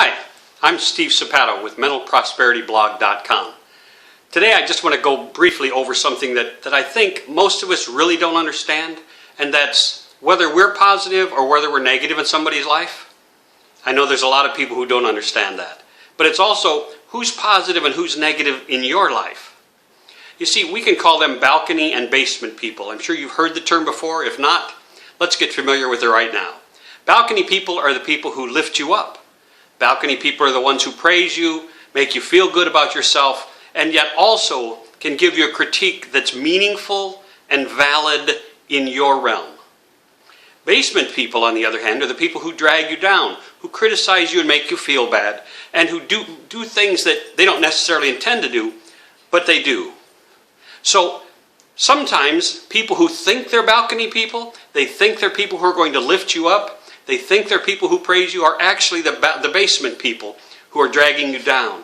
Hi, I'm Steve Sapato with MentalProsperityBlog.com. Today I just want to go briefly over something that I think most of us really don't understand, and that's whether we're positive or whether we're negative in somebody's life. I know there's a lot of people who don't understand that, but it's also who's positive and who's negative in your life. You see, we can call them balcony and basement people. I'm sure you've heard the term before. If not, let's get familiar with it right now. Balcony people are the people who lift you up. Balcony people are the ones who praise you, make you feel good about yourself, and yet also can give you a critique that's meaningful and valid in your realm. Basement people, on the other hand, are the people who drag you down, who criticize you and make you feel bad, and who do things that they don't necessarily intend to do, but they do. So sometimes people who think they're balcony people, they think they're people who are going to lift you up, they think they're people who praise you, are actually the basement people who are dragging you down.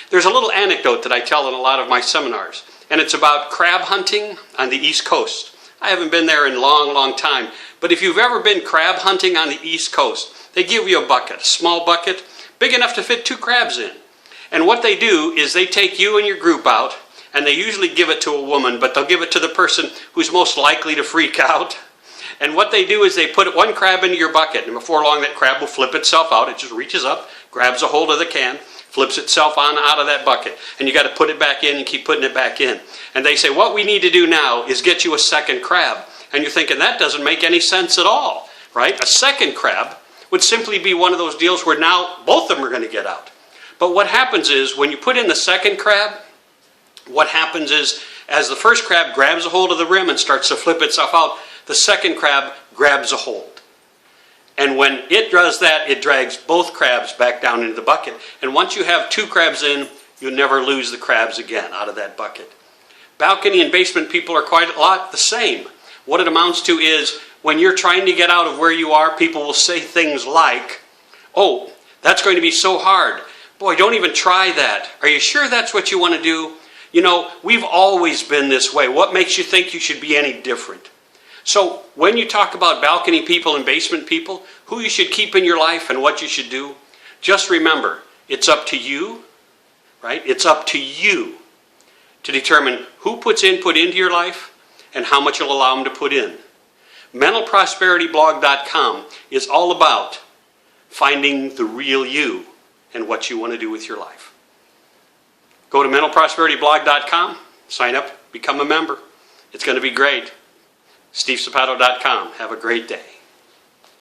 There's a little anecdote that I tell in a lot of my seminars, and it's about crab hunting on the East Coast. I haven't been there in a long time, but if you've ever been crab hunting on the East Coast, they give you a bucket, a small bucket, big enough to fit 2 crabs in. And what they do is they take you and your group out, and they usually give it to a woman, but they'll give it to the person who's most likely to freak out. And what they do is they put 1 crab into your bucket, and before long that crab will flip itself out. It just reaches up, grabs a hold of the can, flips itself on out of that bucket. And you got to put it back in and keep putting it back in. And they say, what we need to do now is get you a second crab. And you're thinking, that doesn't make any sense at all, right? A second crab would simply be one of those deals where now both of them are going to get out. But what happens is, when you put in the second crab, what happens is, as the first crab grabs a hold of the rim and starts to flip itself out, the second crab grabs a hold. And when it does that, it drags both crabs back down into the bucket. And once you have 2 crabs in, you'll never lose the crabs again out of that bucket. Balcony and basement people are quite a lot the same. What it amounts to is, when you're trying to get out of where you are, people will say things like, oh, that's going to be so hard. Boy, don't even try that. Are you sure that's what you want to do? You know, we've always been this way. What makes you think you should be any different? So when you talk about balcony people and basement people, who you should keep in your life and what you should do, just remember, it's up to you, right? It's up to you to determine who puts input into your life and how much you'll allow them to put in. MentalProsperityBlog.com is all about finding the real you and what you want to do with your life. Go to MentalProsperityBlog.com, sign up, become a member. It's going to be great. SteveSapato.com. Have a great day.